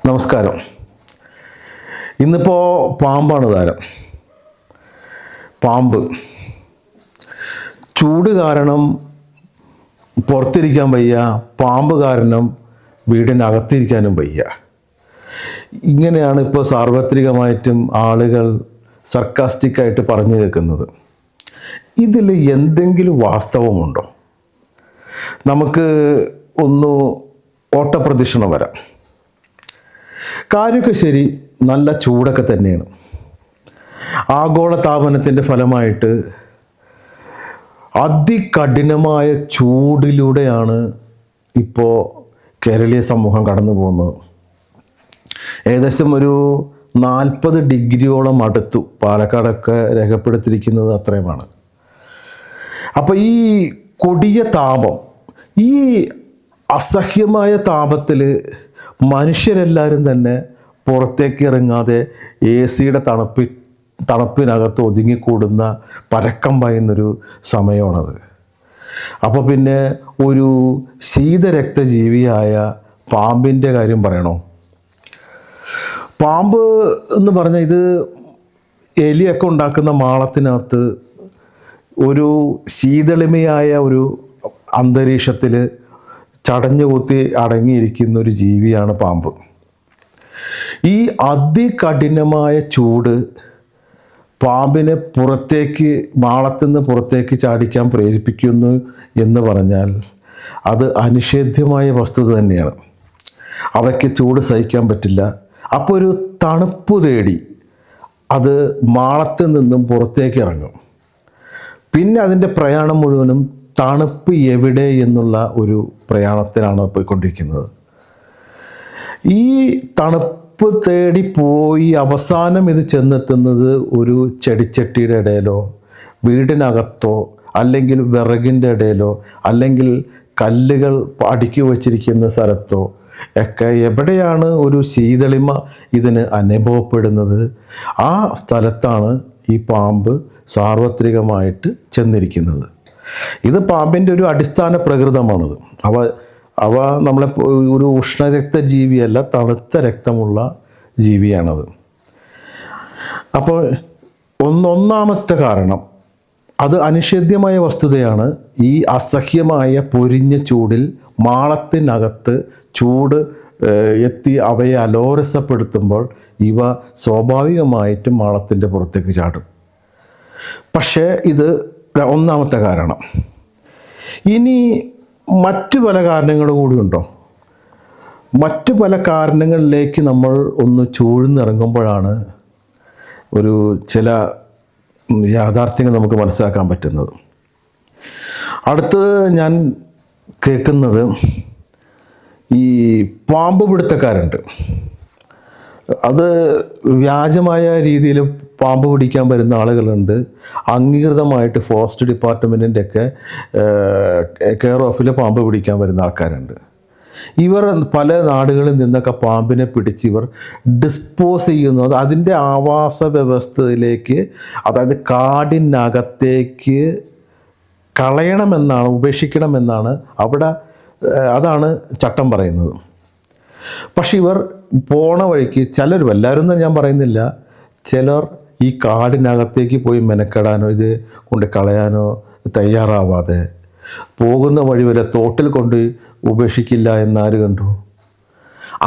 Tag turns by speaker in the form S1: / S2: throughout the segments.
S1: നമസ്കാരം. ഇന്നിപ്പോൾ പാമ്പാണ് താരം. പാമ്പ് ചൂട് കാരണം പുറത്തിരിക്കാൻ വയ്യ, പാമ്പ് കാരണം വീടിനകത്തിരിക്കാനും വയ്യ. ഇങ്ങനെയാണ് ഇപ്പോൾ സാർവത്രികമായിട്ടും ആളുകൾ സർക്കാസ്റ്റിക്കായിട്ട് പറഞ്ഞു കേൾക്കുന്നത്. ഇതിൽ എന്തെങ്കിലും വാസ്തവമുണ്ടോ? നമുക്ക് ഒന്ന് ഓട്ടപ്രദക്ഷിണം വരാം. കാര്യമൊക്കെ ശരി, നല്ല ചൂടൊക്കെ തന്നെയാണ്. ആഗോളതാപനത്തിൻ്റെ ഫലമായിട്ട് അതികഠിനമായ ചൂടിലൂടെയാണ് ഇപ്പോൾ കേരളീയ സമൂഹം കടന്നു പോകുന്നത്. ഏകദേശം ഒരു 40 ഡിഗ്രിയോളം അടുത്തു പാലക്കാടൊക്കെ രേഖപ്പെടുത്തിയിരിക്കുന്നത് അത്രയുമാണ്. അപ്പോൾ ഈ കൊടിയ താപം, ഈ അസഹ്യമായ താപത്തിൽ മനുഷ്യരെല്ലാവരും തന്നെ പുറത്തേക്ക് ഇറങ്ങാതെ AC-യുടെ തണുപ്പിനകത്ത് ഒതുങ്ങിക്കൂടുന്ന പരക്കം പായുന്നൊരു സമയമാണത്. അപ്പോൾ പിന്നെ ഒരു ശീതരക്തജീവിയായ പാമ്പിൻ്റെ കാര്യം പറയണോ? പാമ്പ് എന്ന് പറഞ്ഞാൽ ഇത് എലിയൊക്കെ ഉണ്ടാക്കുന്ന മാളത്തിനകത്ത് ഒരു ശീതളിമയായ ഒരു അന്തരീക്ഷത്തിൽ ചടഞ്ഞുകൂത്തി അടങ്ങിയിരിക്കുന്ന ഒരു ജീവിയാണ് പാമ്പ്. ഈ അതികഠിനമായ ചൂട് പാമ്പിനെ മാളത്തിൽ നിന്ന് പുറത്തേക്ക് ചാടിക്കാൻ പ്രേരിപ്പിക്കുന്നു എന്ന് പറഞ്ഞാൽ അത് അനിഷേധ്യമായ വസ്തുത തന്നെയാണ്. അവയ്ക്ക് ചൂട് സഹിക്കാൻ പറ്റില്ല. അപ്പോൾ ഒരു തണുപ്പ് തേടി അത് മാളത്തിൽ നിന്നും പുറത്തേക്ക് ഇറങ്ങും. പിന്നെ അതിൻ്റെ പ്രയാണം മുഴുവനും തണുപ്പ് എവിടെ എന്നുള്ള ഒരു പ്രയാണത്തിലാണ് പോയിക്കൊണ്ടിരിക്കുന്നത്. ഈ തണുപ്പ് തേടി പോയി അവസാനം ഇത് ചെന്നെത്തുന്നത് ഒരു ചെടിച്ചട്ടിയുടെ ഇടയിലോ വീടിനകത്തോ അല്ലെങ്കിൽ വിറകിൻ്റെ ഇടയിലോ അല്ലെങ്കിൽ കല്ലുകൾ അടുക്കി വച്ചിരിക്കുന്ന സ്ഥലത്തോ ഒക്കെ എവിടെയാണ് ഒരു ശീതളിമ ഇതിന് അനുഭവപ്പെടുന്നത്, ആ സ്ഥലത്താണ് ഈ പാമ്പ് സാർവത്രികമായിട്ട് ചെന്നിരിക്കുന്നത്. ഇത് പാമ്പിൻ്റെ ഒരു അടിസ്ഥാന പ്രകൃതമാണത്. അവ നമ്മളെ ഒരു ഉഷ്ണരക്ത ജീവിയല്ല, തണുത്ത രക്തമുള്ള ജീവിയാണത്. അപ്പോൾ ഒന്നാമത്തെ കാരണം അത് അനിഷേധ്യമായ വസ്തുതയാണ്. ഈ അസഹ്യമായ പൊരിഞ്ഞ ചൂടിൽ മാളത്തിനകത്ത് ചൂട് എത്തി അവയെ അലോരസപ്പെടുത്തുമ്പോൾ ഇവ സ്വാഭാവികമായിട്ടും മാളത്തിൻ്റെ പുറത്തേക്ക് ചാടും. പക്ഷേ ഇത് ഒന്നാമത്തെ കാരണം. ഇനി മറ്റു പല കാരണങ്ങൾ കൂടിയുണ്ടോ? മറ്റു പല കാരണങ്ങളിലേക്ക് നമ്മൾ ഒന്ന് ചൂഴ്ന്നിറങ്ങുമ്പോഴാണ് ഒരു ചില യാഥാർത്ഥ്യങ്ങൾ നമുക്ക് മനസ്സിലാക്കാൻ പറ്റുന്നത്. അടുത്ത് ഞാൻ കേൾക്കുന്നത് ഈ പാമ്പ് പിടുത്തക്കാരുണ്ട്. അത് വ്യാജമായ രീതിയിൽ പാമ്പ് പിടിക്കാൻ വരുന്ന ആളുകളുണ്ട്. അംഗീകൃതമായിട്ട് ഫോറസ്റ്റ് ഡിപ്പാർട്ട്മെൻറ്റിൻ്റെ ഒക്കെ കെയർ ഓഫിൽ പാമ്പ് പിടിക്കാൻ വരുന്ന ആൾക്കാരുണ്ട്. ഇവർ പല നാടുകളിൽ നിന്നൊക്കെ പാമ്പിനെ പിടിച്ച് ഇവർ ഡിസ്പോസ് ചെയ്യുന്നത് അതിൻ്റെ ആവാസ വ്യവസ്ഥയിലേക്ക്, അതായത് കാടിനകത്തേക്ക് കളയണമെന്നാണ്, ഉപേക്ഷിക്കണമെന്നാണ് അതാണ് ചട്ടം പറയുന്നത്. പക്ഷെ ഇവർ പോണ വഴിക്ക് ചിലർ, എല്ലാവരും എന്ന് ഞാൻ പറയുന്നില്ല, ചിലർ ഈ കാടിനകത്തേക്ക് പോയി മെനക്കെടാനോ ഇത് കൊണ്ട് കളയാനോ തയ്യാറാവാതെ പോകുന്ന വഴി വരെ തോട്ടിൽ കൊണ്ട് ഉപേക്ഷിക്കില്ല എന്നാര് കണ്ടു?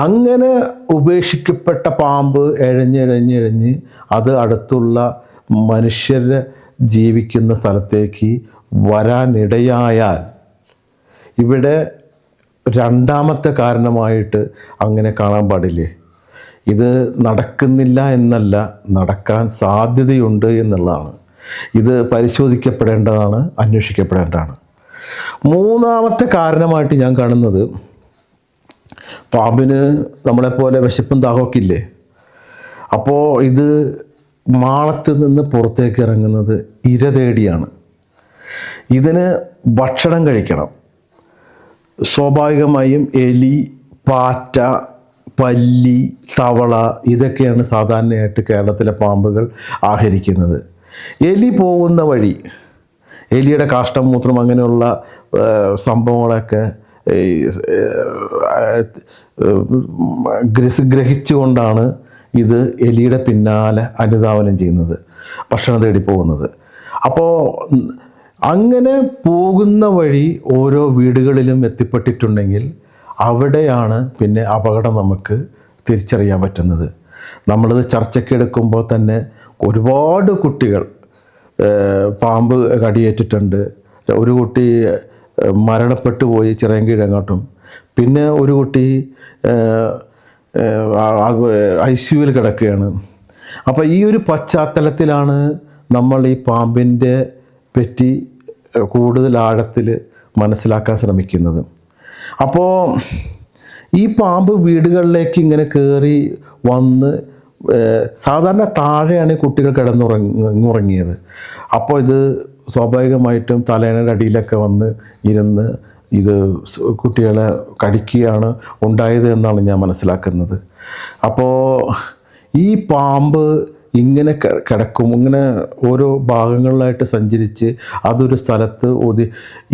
S1: അങ്ങനെ ഉപേക്ഷിക്കപ്പെട്ട പാമ്പ് എഴഞ്ഞ് അത് അടുത്തുള്ള മനുഷ്യർ ജീവിക്കുന്ന സ്ഥലത്തേക്ക് വരാനിടയായാൽ ഇവിടെ രണ്ടാമത്തെ കാരണമായിട്ട് അങ്ങനെ കാണാൻ പാടില്ലേ? ഇത് നടക്കുന്നില്ല എന്നല്ല, നടക്കാൻ സാധ്യതയുണ്ട് എന്നുള്ളതാണ്. ഇത് പരിശോധിക്കപ്പെടേണ്ടതാണ്, അന്വേഷിക്കപ്പെടേണ്ടതാണ്. മൂന്നാമത്തെ കാരണമായിട്ട് ഞാൻ കാണുന്നത്, പാമ്പിന് നമ്മളെപ്പോലെ വിശപ്പും ദാഹമൊക്കെ ഇല്ലേ? അപ്പോൾ ഇത് മാളത്തിൽ നിന്ന് പുറത്തേക്ക് ഇറങ്ങുന്നത് ഇര തേടിയാണ്. ഇതിന് ഭക്ഷണം കഴിക്കണം. സ്വാഭാവികമായും എലി, പാറ്റ, പല്ലി, തവള ഇതൊക്കെയാണ് സാധാരണയായിട്ട് കേരളത്തിലെ പാമ്പുകൾ ആഹരിക്കുന്നത്. എലി പോകുന്ന വഴി, എലിയുടെ കാഷ്ടം, മൂത്രം അങ്ങനെയുള്ള സംഭവങ്ങളൊക്കെ ഗ്രഹിച്ചുകൊണ്ടാണ് ഇത് എലിയുടെ പിന്നാലെ അനുധാവനം ചെയ്യുന്നത്, ഭക്ഷണം തേടി പോകുന്നത്. അപ്പോൾ അങ്ങനെ പോകുന്ന വഴി ഓരോ വീടുകളിലും എത്തിപ്പെട്ടിട്ടുണ്ടെങ്കിൽ അവിടെയാണ് പിന്നെ അപകടം നമുക്ക് തിരിച്ചറിയാൻ പറ്റുന്നത്. നമ്മളിത് ചർച്ചയ്ക്കെടുക്കുമ്പോൾ തന്നെ ഒരുപാട് കുട്ടികൾ പാമ്പ് കടിയേറ്റിട്ടുണ്ട്. ഒരു കുട്ടി മരണപ്പെട്ടു പോയി ചിറയൻകീഴങ്ങോട്ടും. പിന്നെ ഒരു കുട്ടി ICUവിൽ കിടക്കുകയാണ്. അപ്പോൾ ഈ ഒരു പശ്ചാത്തലത്തിലാണ് നമ്മൾ ഈ പാമ്പിൻ്റെ പറ്റി കൂടുതൽ ആഴത്തിൽ മനസ്സിലാക്കാൻ ശ്രമിക്കുന്നത്. അപ്പോൾ ഈ പാമ്പ് വീടുകളിലേക്ക് ഇങ്ങനെ കയറി വന്ന് സാധാരണ താഴെയാണ് കുട്ടികൾ കിടന്നുറങ്ങിയത്. അപ്പോൾ ഇത് സ്വാഭാവികമായിട്ടും തലേണയുടെ അടിയിലൊക്കെ വന്ന് ഇരുന്ന് ഇത് കുട്ടികളെ കടിക്കുകയാണ് ഉണ്ടായത് എന്നാണ് ഞാൻ മനസ്സിലാക്കുന്നത്. അപ്പോൾ ഈ പാമ്പ് ഇങ്ങനെ കിടക്കും, ഇങ്ങനെ ഓരോ ഭാഗങ്ങളിലായിട്ട് സഞ്ചരിച്ച് അതൊരു സ്ഥലത്ത്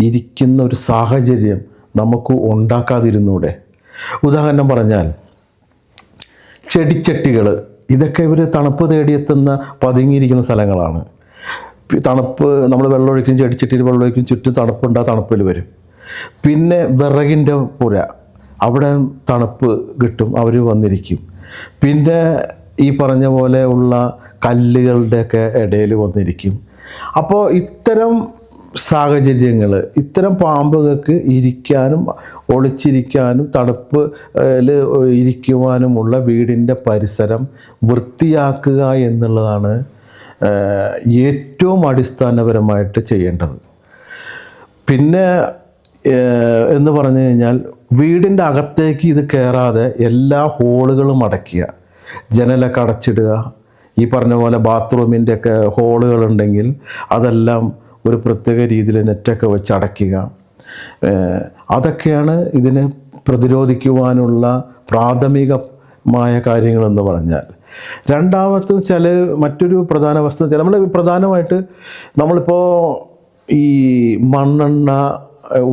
S1: ഇരിക്കുന്ന ഒരു സാഹചര്യം നമുക്ക് ഉണ്ടാക്കാതിരുന്നൂടെ? ഉദാഹരണം പറഞ്ഞാൽ ചെടിച്ചട്ടികൾ, ഇതൊക്കെ ഇവർ തണുപ്പ് തേടിയെത്തുന്ന പതുങ്ങിയിരിക്കുന്ന സ്ഥലങ്ങളാണ്. തണുപ്പ് നമ്മൾ വെള്ളമൊഴിക്കും, ചെടിച്ചട്ടിയിൽ വെള്ളമൊഴിക്കും, ചുറ്റും തണുപ്പുണ്ട്, ആ തണുപ്പിൽ വരും. പിന്നെ വിറകിൻ്റെ പുര, അവിടെ തണുപ്പ് കിട്ടും, അവർ വന്നിരിക്കും. പിന്നെ ഈ പറഞ്ഞ പോലെ ഉള്ള കല്ലുകളുടെയൊക്കെ ഇടയിൽ വന്നിരിക്കും. അപ്പോൾ ഇത്തരം സാഹചര്യങ്ങൾ, ഇത്തരം പാമ്പുകൾക്ക് ഇരിക്കാനും ഒളിച്ചിരിക്കാനും തണുപ്പിൽ ഇരിക്കുവാനുമുള്ള വീടിൻ്റെ പരിസരം വൃത്തിയാക്കുക എന്നുള്ളതാണ് ഏറ്റവും അടിസ്ഥാനപരമായിട്ട് ചെയ്യേണ്ടത്. പിന്നെ എന്ന് പറഞ്ഞു കഴിഞ്ഞാൽ വീടിൻ്റെ അകത്തേക്ക് ഇത് കയറാതെ എല്ലാ ഹോളുകളും അടയ്ക്കുക, ജനലൊക്കെ അടച്ചിടുക. ഈ പറഞ്ഞ പോലെ ബാത്റൂമിൻ്റെയൊക്കെ ഹോളുകളുണ്ടെങ്കിൽ അതെല്ലാം ഒരു പ്രത്യേക രീതിയിൽ നെറ്റൊക്കെ വെച്ച് അടയ്ക്കുക. അതൊക്കെയാണ് ഇതിനെ പ്രതിരോധിക്കുവാനുള്ള പ്രാഥമികമായ കാര്യങ്ങളെന്ന് പറഞ്ഞാൽ. രണ്ടാമത്തെ മറ്റൊരു പ്രധാന വസ്തു നമ്മൾ പ്രധാനമായിട്ട് നമ്മളിപ്പോൾ ഈ മണ്ണെണ്ണ,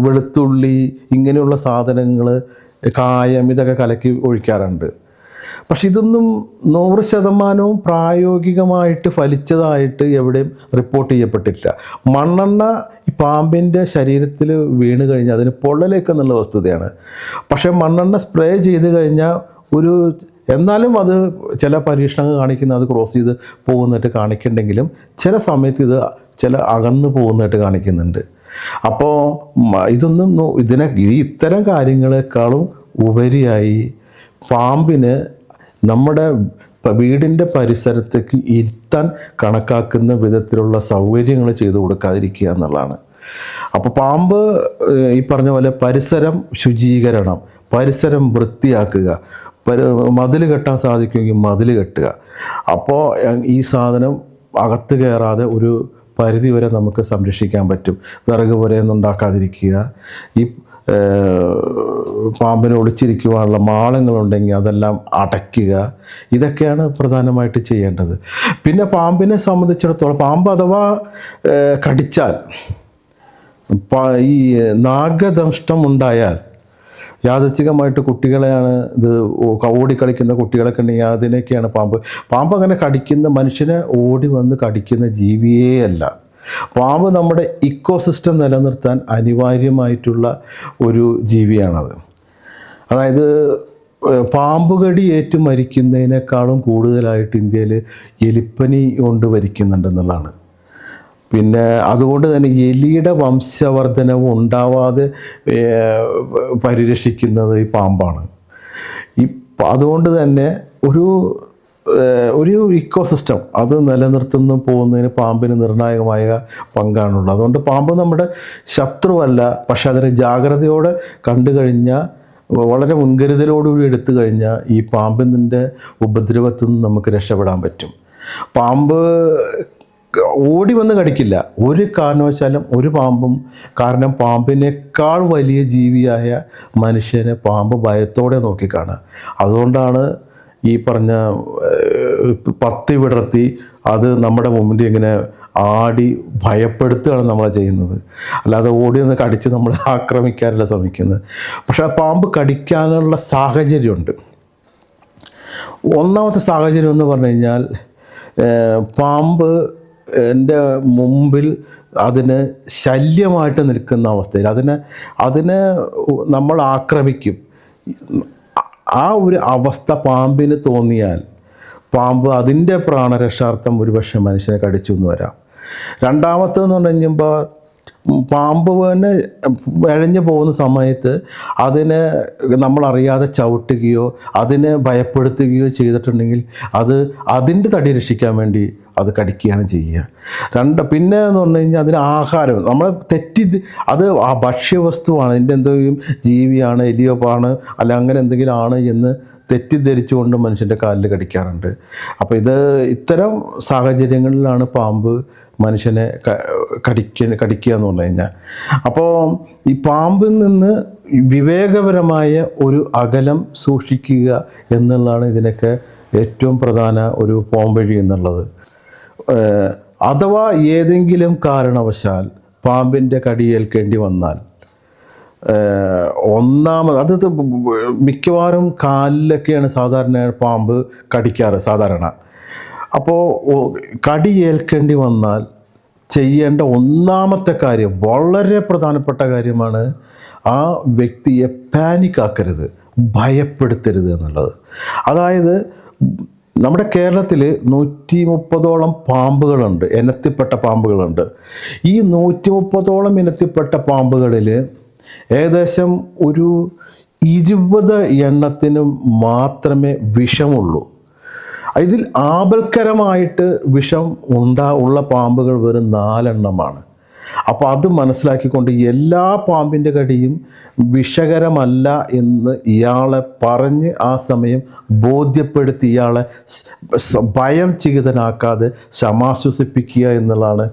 S1: വെളുത്തുള്ളി, ഇങ്ങനെയുള്ള സാധനങ്ങൾ, കായം, ഇതൊക്കെ കലക്കി ഒഴിക്കാറുണ്ട്. പക്ഷെ ഇതൊന്നും 100% പ്രായോഗികമായിട്ട് ഫലിച്ചതായിട്ട് എവിടെയും റിപ്പോർട്ട് ചെയ്യപ്പെട്ടിട്ടില്ല. മണ്ണെണ്ണ ഈ പാമ്പിൻ്റെ ശരീരത്തിൽ വീണ് കഴിഞ്ഞാൽ അതിന് പൊള്ളലേക്കെന്നുള്ള വസ്തുതയാണ്. പക്ഷേ മണ്ണെണ്ണ സ്പ്രേ ചെയ്ത് കഴിഞ്ഞാൽ എന്നാലും അത് ചില പരീക്ഷണങ്ങൾ കാണിക്കുന്ന അത് ക്രോസ് ചെയ്ത് പോകുന്നതായിട്ട് കാണിക്കുന്നുണ്ടെങ്കിലും ചില സമയത്ത് ഇത് അകന്നു പോകുന്നതായിട്ട് കാണിക്കുന്നുണ്ട്. അപ്പോൾ ഇത്തരം കാര്യങ്ങളെക്കാളും ഉപരിയായി പാമ്പിന് നമ്മുടെ വീടിൻ്റെ പരിസരത്തേക്ക് ഇരുത്താൻ കണക്കാക്കുന്ന വിധത്തിലുള്ള സൗകര്യങ്ങൾ ചെയ്തു കൊടുക്കാതിരിക്കുക എന്നുള്ളതാണ്. അപ്പോൾ പാമ്പ് ഈ പറഞ്ഞ പോലെ പരിസരം ശുചീകരണം, പരിസരം വൃത്തിയാക്കുക, മതിൽ കെട്ടാൻ സാധിക്കുമെങ്കിൽ മതിൽ കെട്ടുക. അപ്പോൾ ഈ സാധനം അകത്ത് കയറാതെ ഒരു പരിധി വരെ നമുക്ക് സംരക്ഷിക്കാൻ പറ്റും. വിറക് പുരയൊന്നും ഉണ്ടാക്കാതിരിക്കുക, ഈ പാമ്പിനെ ഒളിച്ചിരിക്കുവാനുള്ള മാളങ്ങളുണ്ടെങ്കിൽ അതെല്ലാം അടയ്ക്കുക. ഇതൊക്കെയാണ് പ്രധാനമായിട്ട് ചെയ്യേണ്ടത്. പിന്നെ പാമ്പിനെ സംബന്ധിച്ചിടത്തോളം പാമ്പ് അഥവാ കടിച്ചാൽ, ഈ നാഗദംഷ്ടം ഉണ്ടായാൽ, യാദൃച്ഛികമായിട്ട് കുട്ടികളെയാണ് ഇത് ഓടിക്കളിക്കുന്ന കുട്ടികളൊക്കെ ഉണ്ടെങ്കിൽ അതിനൊക്കെയാണ് പാമ്പ് അങ്ങനെ കടിക്കുന്ന, മനുഷ്യനെ ഓടി വന്ന് കടിക്കുന്ന ജീവിയേ അല്ല. പാമ്പ് നമ്മുടെ ഇക്കോസിസ്റ്റം നിലനിർത്താൻ അനിവാര്യമായിട്ടുള്ള ഒരു ജീവിയാണത്. അതായത് പാമ്പ് കടി ഏറ്റു മരിക്കുന്നതിനേക്കാളും കൂടുതലായിട്ട് ഇന്ത്യയിൽ എലിപ്പനി കൊണ്ട് മരിക്കുന്നുണ്ടെന്നുള്ളതാണ്. പിന്നെ അതുകൊണ്ട് തന്നെ എലിയുടെ വംശവർദ്ധനവും ഉണ്ടാവാതെ പരിരക്ഷിക്കുന്നത് ഈ പാമ്പാണ്. അതുകൊണ്ട് തന്നെ ഒരു ഇക്കോസിസ്റ്റം അത് നിലനിർത്തുന്നു പോകുന്നതിന് പാമ്പിന് നിർണായകമായ പങ്കാണുള്ളത്. അതുകൊണ്ട് പാമ്പ് നമ്മുടെ ശത്രുവല്ല, പക്ഷെ അതിനെ ജാഗ്രതയോടെ കണ്ടു കഴിഞ്ഞാൽ, വളരെ മുൻകരുതലോടുകൂടി എടുത്തു കഴിഞ്ഞാൽ ഈ പാമ്പിൻ്റെ ഉപദ്രവത്തിൽ നിന്ന് നമുക്ക് രക്ഷപ്പെടാൻ പറ്റും. പാമ്പ് ഓടി വന്ന് കടിക്കില്ല ഒരു കാരണവശാലും ഒരു പാമ്പും. കാരണം പാമ്പിനേക്കാൾ വലിയ ജീവിയായ മനുഷ്യനെ പാമ്പ് ഭയത്തോടെ നോക്കിക്കാണുക. അതുകൊണ്ടാണ് ഈ പറഞ്ഞ പത്തി വിടർത്തി അത് നമ്മുടെ മുമ്പിൽ ഇങ്ങനെ ആടി ഭയപ്പെടുത്തുകയാണ് നമ്മളെ ചെയ്യുന്നത്. അല്ലാതെ ഓടി ഒന്ന് കടിച്ച് നമ്മളെ ആക്രമിക്കാനല്ല ശ്രമിക്കുന്നത്. പക്ഷേ ആ പാമ്പ് കടിക്കാനുള്ള സാഹചര്യമുണ്ട്. ഒന്നാമത്തെ സാഹചര്യം എന്ന് പറഞ്ഞു കഴിഞ്ഞാൽ, പാമ്പ് എൻ്റെ മുമ്പിൽ അതിന് ശല്യമായിട്ട് നിൽക്കുന്ന അവസ്ഥയിൽ അതിനെ നമ്മൾ ആക്രമിക്കും. ആ ഒരു അവസ്ഥ പാമ്പിന് തോന്നിയാൽ പാമ്പ് അതിൻ്റെ പ്രാണരക്ഷാർത്ഥം ഒരുപക്ഷെ മനുഷ്യനെ കടിച്ചു എന്ന് വരാം. രണ്ടാമത്തേന്ന് പറഞ്ഞു കഴിഞ്ഞപ്പോൾ, പാമ്പ് തന്നെ ഇഴഞ്ഞു പോകുന്ന സമയത്ത് അതിനെ നമ്മളറിയാതെ ചവിട്ടുകയോ അതിനെ ഭയപ്പെടുത്തുകയോ ചെയ്തിട്ടുണ്ടെങ്കിൽ അതിൻ്റെ തടി രക്ഷിക്കാൻ വേണ്ടി അത് കടിക്കുകയാണ് ചെയ്യുക. പിന്നെ എന്ന് പറഞ്ഞു കഴിഞ്ഞാൽ അതിന് ആഹാരം നമ്മൾ അത് ആ ഭക്ഷ്യവസ്തുവാണ്, അതിൻ്റെ എന്തെങ്കിലും ജീവിയാണ്, എലിയോ പാണ് അല്ല അങ്ങനെ എന്തെങ്കിലും ആണ് എന്ന് തെറ്റിദ്ധരിച്ചുകൊണ്ട് മനുഷ്യൻ്റെ കാലിൽ കടിക്കാറുണ്ട്. അപ്പോൾ ഇത്തരം സാഹചര്യങ്ങളിലാണ് പാമ്പ് മനുഷ്യനെ കടിക്കുക എന്ന് പറഞ്ഞു കഴിഞ്ഞാൽ. അപ്പോൾ ഈ പാമ്പിൽ നിന്ന് വിവേകപരമായ ഒരു അകലം സൂക്ഷിക്കുക എന്നുള്ളതാണ് ഇതിനൊക്കെ ഏറ്റവും പ്രധാന ഒരു പോംവഴി എന്നുള്ളത്. അഥവാ ഏതെങ്കിലും കാരണവശാൽ പാമ്പിൻ്റെ കടിയേൽക്കേണ്ടി വന്നാൽ, അത് മിക്കവാറും കാലിലൊക്കെയാണ് സാധാരണ പാമ്പ് കടിക്കാറ് സാധാരണ. അപ്പോൾ കടിയേൽക്കേണ്ടി വന്നാൽ ചെയ്യേണ്ട ഒന്നാമത്തെ കാര്യം, വളരെ പ്രധാനപ്പെട്ട കാര്യമാണ്, ആ വ്യക്തിയെ പാനിക്കാക്കരുത്, ഭയപ്പെടുത്തരുത് എന്നുള്ളത്. അതായത് നമ്മുടെ കേരളത്തിൽ 130ഓളം പാമ്പുകളുണ്ട്, ഇനത്തിൽപ്പെട്ട പാമ്പുകളുണ്ട്. ഈ 130ഓളം ഇനത്തിൽപ്പെട്ട പാമ്പുകളിൽ ഏകദേശം ഒരു 20 എണ്ണത്തിനും മാത്രമേ വിഷമുള്ളൂ. ഇതിൽ ആപൽക്കരമായിട്ട് വിഷം ഉള്ള പാമ്പുകൾ വെറും 4 എണ്ണമാണ്. അപ്പോൾ അത് മനസ്സിലാക്കിക്കൊണ്ട് എല്ലാ പാമ്പിൻ്റെ കടിയും വിഷകരമല്ല എന്ന് ഇയാളെ പറഞ്ഞ് ആ സമയം ബോധ്യപ്പെടുത്തി ഇയാളെ ഭയം ചികിതനാക്കാതെ സമാശ്വസിപ്പിക്കുക എന്നുള്ളതാണ്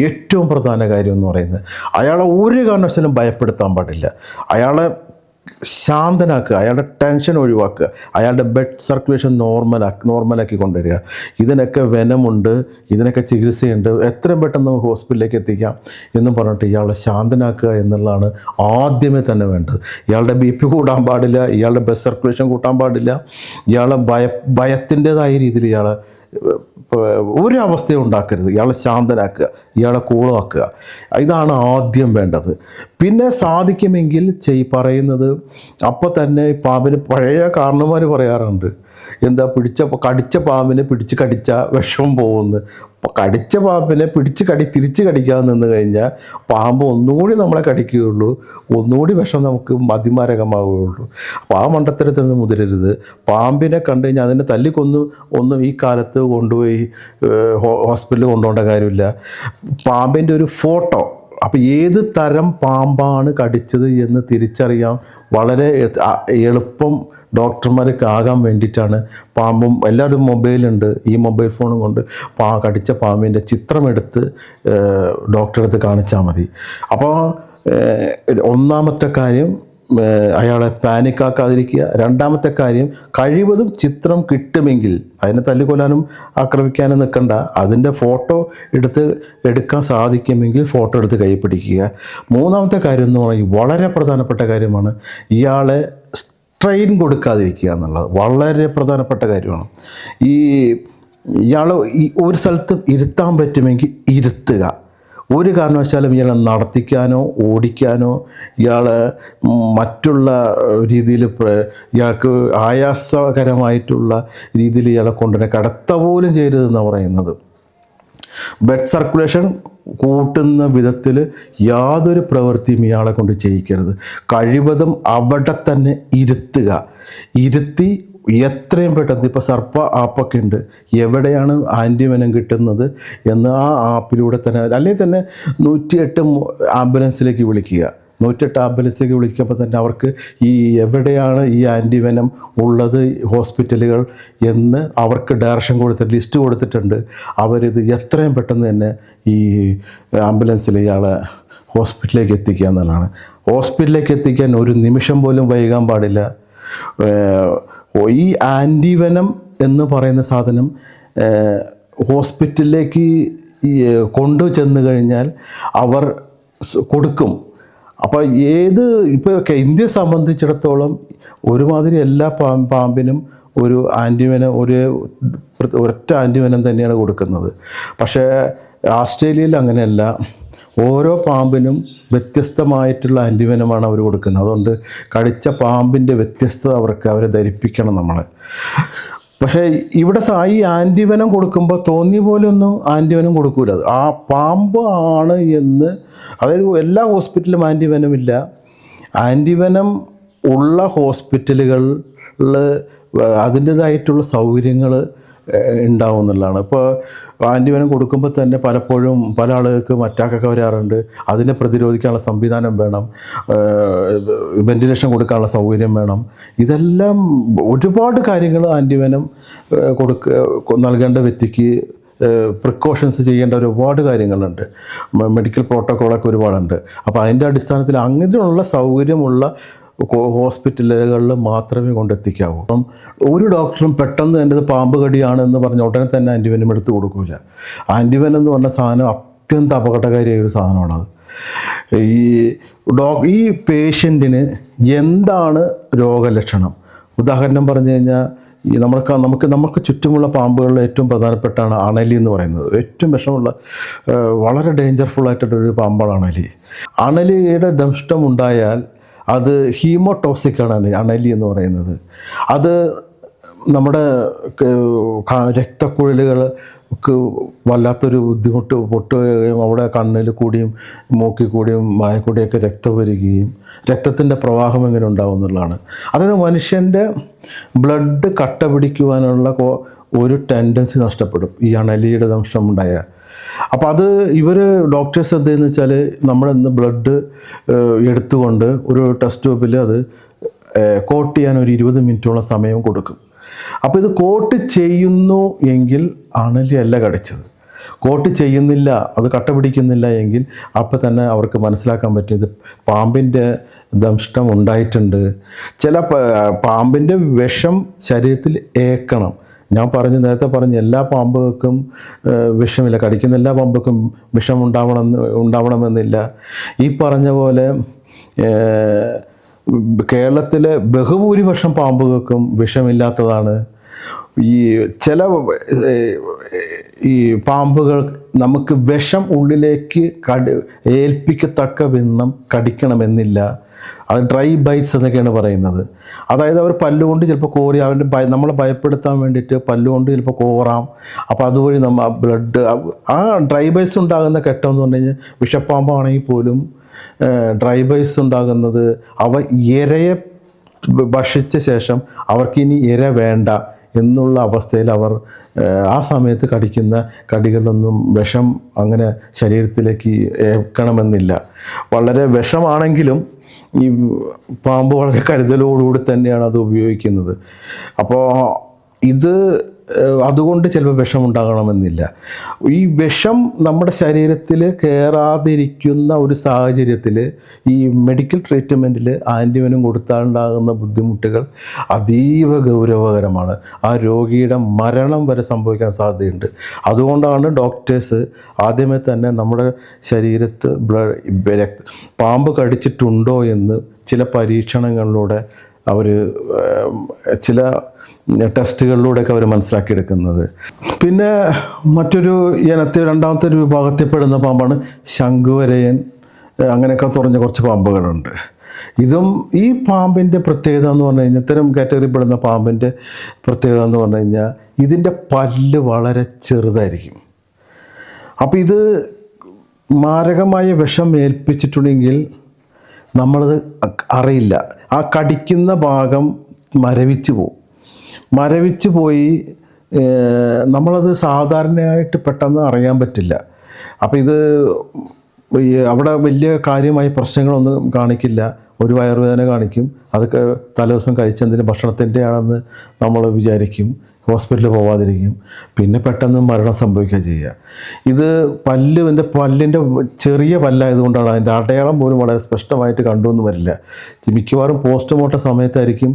S1: ഏറ്റവും പ്രധാന കാര്യം എന്ന് പറയുന്നത്. അയാളെ ഒരു കാരണവശാലും ഭയപ്പെടുത്താൻ പാടില്ല. അയാളെ ശാന്തനാക്കുക, അയാളുടെ ടെൻഷൻ ഒഴിവാക്കുക, അയാളുടെ ബ്ലഡ് സർക്കുലേഷൻ നോർമലാക്കി കൊണ്ടുവരിക. ഇതിനൊക്കെ വെനമുണ്ട്, ഇതിനൊക്കെ ചികിത്സയുണ്ട്, എത്രയും പെട്ടെന്ന് നമുക്ക് ഹോസ്പിറ്റലിലേക്ക് എത്തിക്കാം എന്നും പറഞ്ഞിട്ട് ഇയാളെ ശാന്തനാക്കുക എന്നുള്ളതാണ് ആദ്യമേ തന്നെ വേണ്ടത്. ഇയാളുടെ BP കൂടാൻ പാടില്ല, ഇയാളുടെ ബ്ലഡ് സർക്കുലേഷൻ കൂട്ടാൻ പാടില്ല, ഇയാളെ ഭയത്തിൻ്റെതായ രീതിയിൽ ഇയാളെ ഒരു അവസ്ഥയും ഉണ്ടാക്കരുത്. ഇയാളെ ശാന്തനാക്കുക, ഇയാളെ കൂളാക്കുക. ഇതാണ് ആദ്യം വേണ്ടത്. പിന്നെ സാധിക്കുമെങ്കിൽ പറയുന്നത് അപ്പോൾ തന്നെ പാമ്പിന് പഴയ കാരണന്മാർ പറയാറുണ്ട്, എന്താ കടിച്ച പാമ്പിനെ പിടിച്ച് കടിച്ച വിഷം പോകുന്നു. കടിച്ച പാമ്പിനെ തിരിച്ച് കടിക്കാതെ നിന്ന് കഴിഞ്ഞാൽ പാമ്പ് ഒന്നുകൂടി നമ്മളെ കടിക്കുകയുള്ളൂ, ഒന്നുകൂടി വിഷം നമുക്ക് അതിമാരകമാവുകയുള്ളൂ. അപ്പോൾ ആ മണ്ടത്തരത്തിൽ നിന്ന് മുതിരരുത്. പാമ്പിനെ കണ്ടു കഴിഞ്ഞാൽ അതിനെ ഒന്നും ഈ കാലത്ത് കൊണ്ടുപോയി ഹോസ്പിറ്റലിൽ കൊണ്ടുപോകേണ്ട കാര്യമില്ല. പാമ്പിൻ്റെ ഒരു ഫോട്ടോ, അപ്പോൾ ഏത് തരം പാമ്പാണ് കടിച്ചത് എന്ന് തിരിച്ചറിയാൻ വളരെ എളുപ്പം ഡോക്ടർമാർക്ക് ആകാൻ വേണ്ടിയിട്ടാണ് പാമ്പും എല്ലാവരും മൊബൈലുണ്ട്. ഈ മൊബൈൽ ഫോണും കൊണ്ട് കടിച്ച പാമ്പിൻ്റെ ചിത്രമെടുത്ത് ഡോക്ടറെ അടുത്ത് കാണിച്ചാൽ മതി. അപ്പോൾ ഒന്നാമത്തെ കാര്യം അയാളെ പാനിക്കാക്കാതിരിക്കുക. രണ്ടാമത്തെ കാര്യം, കഴിവതും ചിത്രം കിട്ടുമെങ്കിൽ അതിനെ തല്ലിക്കൊല്ലാനും ആക്രമിക്കാനും നിൽക്കണ്ട, അതിൻ്റെ ഫോട്ടോ എടുക്കാൻ സാധിക്കുമെങ്കിൽ ഫോട്ടോ എടുത്ത് കൈ പിടിക്കുക. മൂന്നാമത്തെ കാര്യം എന്ന് പറഞ്ഞാൽ വളരെ പ്രധാനപ്പെട്ട കാര്യമാണ്, ഇയാളെ സ്ട്രെയിൻ കൊടുക്കാതിരിക്കുക എന്നുള്ളത് വളരെ പ്രധാനപ്പെട്ട കാര്യമാണ്. ഇയാൾ ഒരു സ്ഥലത്ത് ഇരുത്താൻ പറ്റുമെങ്കിൽ ഇരുത്തുക. ഒരു കാരണവശാലും ഇയാളെ നടത്തിക്കാനോ ഓടിക്കാനോ ഇയാളെ മറ്റുള്ള രീതിയിൽ ഇയാൾക്ക് ആയാസകരമായിട്ടുള്ള രീതിയിൽ ഇയാളെ കൊണ്ടുവരാൻ കടത്ത പോലും ചെയ്യരുതെന്നാണ് പറയുന്നത്. ബ്ലഡ് സർക്കുലേഷൻ കൂട്ടുന്ന വിധത്തിൽ യാതൊരു പ്രവൃത്തിയും ഇയാളെ കൊണ്ട് ചെയ്യിക്കരുത്. കഴിവതും അവിടെ തന്നെ ഇരുത്തി എത്രയും പെട്ടെന്ന്, ഇപ്പോൾ സർപ്പ ആപ്പൊക്കെ ഉണ്ട്, എവിടെയാണ് ആൻറ്റിവെനം കിട്ടുന്നത് എന്ന് ആ ആപ്പിലൂടെ തന്നെ, അല്ലെങ്കിൽ തന്നെ 108 ആംബുലൻസിലേക്ക് വിളിക്കുക. 108 ആംബുലൻസിലേക്ക് വിളിക്കുമ്പോൾ തന്നെ അവർക്ക് എവിടെയാണ് ഈ ആൻറ്റിവെനം ഉള്ളത് ഹോസ്പിറ്റലുകൾ എന്ന് അവർക്ക് ഡയറക്ഷൻ ലിസ്റ്റ് കൊടുത്തിട്ടുണ്ട്. അവരിത് എത്രയും പെട്ടെന്ന് തന്നെ ഈ ആംബുലൻസിൽ ഇയാളെ ഹോസ്പിറ്റലിലേക്ക് എത്തിക്കുക എന്നുള്ളതാണ്. ഹോസ്പിറ്റലിലേക്ക് എത്തിക്കാൻ ഒരു നിമിഷം പോലും വൈകാൻ പാടില്ല. ഈ ആൻറ്റിവെനം എന്ന് പറയുന്ന സാധനം ഹോസ്പിറ്റലിലേക്ക് ഈ കൊണ്ടു ചെന്ന് കഴിഞ്ഞാൽ അവർ കൊടുക്കും. അപ്പോൾ ഇപ്പോൾ ഇന്ത്യയെ സംബന്ധിച്ചിടത്തോളം ഒരുമാതിരി എല്ലാ പാമ്പിനും ഒരു ആൻറ്റിവെനം, ഒരൊറ്റ ആൻറ്റിവെനം തന്നെയാണ് കൊടുക്കുന്നത്. പക്ഷേ ഓസ്ട്രേലിയയിൽ അങ്ങനെയല്ല, ഓരോ പാമ്പിനും വ്യത്യസ്തമായിട്ടുള്ള ആൻറ്റിവെനമാണ് അവർ കൊടുക്കുന്നത്. അതുകൊണ്ട് കടിച്ച പാമ്പിൻ്റെ വ്യത്യസ്തത അവരെ ധരിപ്പിക്കണം നമ്മൾ. പക്ഷേ ഇവിടെ ഈ ആൻറ്റിവെനം കൊടുക്കുമ്പോൾ തോന്നിയ പോലെ ഒന്നും ആൻറ്റിവെനം കൊടുക്കൂല. ആ പാമ്പ് ആണ് എന്ന്, അതായത് എല്ലാ ഹോസ്പിറ്റലിലും ആൻറ്റിവെനം ഇല്ല. ആൻറ്റിവെനം ഉള്ള ഹോസ്പിറ്റലുകളിൽ അതിൻ്റേതായിട്ടുള്ള സൗകര്യങ്ങൾ ഉണ്ടാവും എന്നുള്ളതാണ്. ഇപ്പോൾ ആൻറ്റിവെനം കൊടുക്കുമ്പോൾ തന്നെ പലപ്പോഴും പല ആളുകൾക്കും അറ്റാക്കൊക്കെ വരാറുണ്ട്. അതിനെ പ്രതിരോധിക്കാനുള്ള സംവിധാനം വേണം, വെന്റിലേഷൻ കൊടുക്കാനുള്ള സൗകര്യം വേണം. ഇതെല്ലാം ഒരുപാട് കാര്യങ്ങൾ ആൻറ്റിവെനം നൽകേണ്ട വ്യക്തിക്ക് പ്രിക്കോഷൻസ് ചെയ്യേണ്ട ഒരുപാട് കാര്യങ്ങളുണ്ട്. മെഡിക്കൽ പ്രോട്ടോക്കോളൊക്കെ ഒരുപാടുണ്ട്. അപ്പോൾ അതിൻ്റെ അടിസ്ഥാനത്തിൽ അങ്ങനെയുള്ള സൗകര്യമുള്ള ഹോസ്പിറ്റലുകളിൽ മാത്രമേ കൊണ്ടെത്തിക്കാവൂ. അപ്പം ഒരു ഡോക്ടറും പെട്ടെന്ന് എൻ്റെ പാമ്പ് കടിയാണെന്ന് പറഞ്ഞ് ഉടനെ തന്നെ ആൻറ്റിവെനം എടുത്ത് കൊടുക്കില്ല. ആൻറ്റിവെനം എന്ന് പറഞ്ഞ സാധനം അത്യന്തം അപകടകാരിയായ ഒരു സാധനമാണത്. ഈ പേഷ്യൻറ്റിന് എന്താണ് രോഗലക്ഷണം, ഉദാഹരണം പറഞ്ഞു കഴിഞ്ഞാൽ നമുക്ക് ചുറ്റുമുള്ള പാമ്പുകളിൽ ഏറ്റവും പ്രധാനപ്പെട്ടാണ് അണലി എന്ന് പറയുന്നത്. ഏറ്റവും വിഷമുള്ള വളരെ ഡേഞ്ചർഫുള്ളായിട്ടുള്ളൊരു പാമ്പാണ് അണലി. അണലിയുടെ ദംഷ്ടം ഉണ്ടായാൽ അത് ഹീമോടോക്സിക്കാണ് അണലി എന്ന് പറയുന്നത്. അത് നമ്മുടെ രക്തക്കുഴലുകൾക്ക് വല്ലാത്തൊരു ബുദ്ധിമുട്ട് പൊട്ടുകയും അവിടെ കണ്ണിൽ കൂടിയും മൂക്കിൽ കൂടിയും വായക്കൂടിയൊക്കെ രക്തം വരികയും രക്തത്തിൻ്റെ പ്രവാഹം എങ്ങനെ ഉണ്ടാവും എന്നുള്ളതാണ്. അതായത് മനുഷ്യൻ്റെ ബ്ലഡ് കട്ട പിടിക്കുവാനുള്ള ഒരു ടെൻഡൻസി നഷ്ടപ്പെടും ഈ അണലിയുടെ ദംശനം ഉണ്ടായാൽ. അപ്പോൾ അത് ഡോക്ടേഴ്സ് എന്തെന്ന് വെച്ചാൽ നമ്മളിന്ന് ബ്ലഡ് എടുത്തുകൊണ്ട് ഒരു ടെസ്റ്റ് ട്യൂബിൽ അത് കോട്ട് ചെയ്യാൻ ഒരു 20 മിനിറ്റോളം സമയം കൊടുക്കും. അപ്പോൾ ഇത് കോട്ട് ചെയ്യുന്നു എങ്കിൽ അണലിയല്ല കടിച്ചത്. കോട്ട് ചെയ്യുന്നില്ല, അത് കട്ട പിടിക്കുന്നില്ല എങ്കിൽ അപ്പോൾ തന്നെ അവർക്ക് മനസ്സിലാക്കാൻ പറ്റും ഇത് പാമ്പിൻ്റെ ദംഷ്ടം ഉണ്ടായിട്ടുണ്ട്. ചില പാമ്പിൻ്റെ വിഷം ശരീരത്തിൽ ഏക്കണം. ഞാൻ നേരത്തെ പറഞ്ഞു എല്ലാ പാമ്പുകൾക്കും വിഷമില്ല, കടിക്കുന്ന എല്ലാ പാമ്പുകൾക്കും വിഷം ഉണ്ടാവണമെന്നില്ല. ഈ പറഞ്ഞ പോലെ കേരളത്തിലെ ബഹുഭൂരിപക്ഷം പാമ്പുകൾക്കും വിഷമില്ലാത്തതാണ്. ഈ പാമ്പുകൾ നമുക്ക് വിഷം ഉള്ളിലേക്ക് ഏൽപ്പിക്കത്തക്ക വിധം കടിക്കണമെന്നില്ല. അത് ഡ്രൈ ബൈറ്റ്സ് എന്നൊക്കെയാണ് പറയുന്നത്. അതായത് അവർ പല്ലുകൊണ്ട് ചിലപ്പോൾ കോരി നമ്മളെ ഭയപ്പെടുത്താൻ വേണ്ടിയിട്ട് പല്ലുകൊണ്ട് ചിലപ്പോൾ കോറാം. അപ്പോൾ അതുവഴി ബ്ലഡ് ആ ഡ്രൈ ബൈറ്റ്സ് ഉണ്ടാകുന്ന കെട്ടെന്ന് പറഞ്ഞു കഴിഞ്ഞാൽ വിഷപ്പാമ്പാണെങ്കിൽ പോലും ഡ്രൈ ബൈറ്റ്സ് ഉണ്ടാകുന്നത് അവ ഇരയെ ഭക്ഷിച്ച ശേഷം അവർക്കിനി ഇര വേണ്ട എന്നുള്ള അവസ്ഥയിൽ അവർ ആ സമയത്ത് കടിക്കുന്ന കടികളിലൊന്നും വിഷം അങ്ങനെ ശരീരത്തിലേക്ക് ഏൽക്കണമെന്നില്ല. വളരെ വിഷമാണെങ്കിലും ഈ പാമ്പ് വളരെ കരുതലോടുകൂടി തന്നെയാണ് അത് ഉപയോഗിക്കുന്നത്. അപ്പോൾ അതുകൊണ്ട് ചിലപ്പോൾ വിഷമുണ്ടാകണമെന്നില്ല. ഈ വിഷം നമ്മുടെ ശരീരത്തിൽ കയറാതിരിക്കുന്ന ഒരു സാഹചര്യത്തിൽ ഈ മെഡിക്കൽ ട്രീറ്റ്മെൻറ്റിൽ ആൻറ്റിവെനം കൊടുത്താലുണ്ടാകുന്ന ബുദ്ധിമുട്ടുകൾ അതീവ ഗൗരവകരമാണ്. ആ രോഗിയുടെ മരണം വരെ സംഭവിക്കാൻ സാധ്യതയുണ്ട്. അതുകൊണ്ടാണ് ഡോക്ടേഴ്സ് ആദ്യമേ തന്നെ നമ്മുടെ ശരീരത്ത് പാമ്പ് കടിച്ചിട്ടുണ്ടോ എന്ന് ചില പരീക്ഷണങ്ങളിലൂടെ അവർ ചില ടെസ്റ്റുകളിലൂടെയൊക്കെ അവർ മനസ്സിലാക്കിയെടുക്കുന്നത്. പിന്നെ മറ്റൊരു രണ്ടാമത്തെ ഒരു വിഭാഗത്തിൽപ്പെടുന്ന പാമ്പാണ് ശംഖുവരയൻ. അങ്ങനെയൊക്കെ തുടങ്ങിയ കുറച്ച് പാമ്പുകളുണ്ട്. ഈ പാമ്പിൻ്റെ പ്രത്യേകത എന്ന് പറഞ്ഞു കഴിഞ്ഞാൽ, ഇത്തരം കാറ്റഗറിപ്പെടുന്ന പാമ്പിൻ്റെ പ്രത്യേകത എന്ന് പറഞ്ഞു കഴിഞ്ഞാൽ ഇതിൻ്റെ പല്ല് വളരെ ചെറുതായിരിക്കും. അപ്പോൾ ഇത് മാരകമായ വിഷം ഏൽപ്പിച്ചിട്ടുണ്ടെങ്കിൽ നമ്മളത് അറിയില്ല. ആ കടിക്കുന്ന ഭാഗം മരവിച്ച് പോയി നമ്മളത് സാധാരണയായിട്ട് പെട്ടെന്ന് അറിയാൻ പറ്റില്ല. അപ്പോൾ അവിടെ വലിയ കാര്യമായ പ്രശ്നങ്ങളൊന്നും കാണിക്കില്ല. ഒരു വയറുവേദന കാണിക്കും, അതൊക്കെ തലേദിവസം കഴിച്ചതിൻ്റെ ഭക്ഷണത്തിൻ്റെ ആണെന്ന് നമ്മൾ വിചാരിക്കും, ഹോസ്പിറ്റലിൽ പോവാതിരിക്കും, പിന്നെ പെട്ടെന്ന് മരണം സംഭവിക്കുക ചെയ്യുക. പല്ലിൻ്റെ ചെറിയ പല്ലായതുകൊണ്ടാണ് അതിൻ്റെ അടയാളം പോലും വളരെ സ്പഷ്ടമായിട്ട് കണ്ടുവെന്ന് വരില്ല. മിക്കവാറും പോസ്റ്റ്മോർട്ടം സമയത്തായിരിക്കും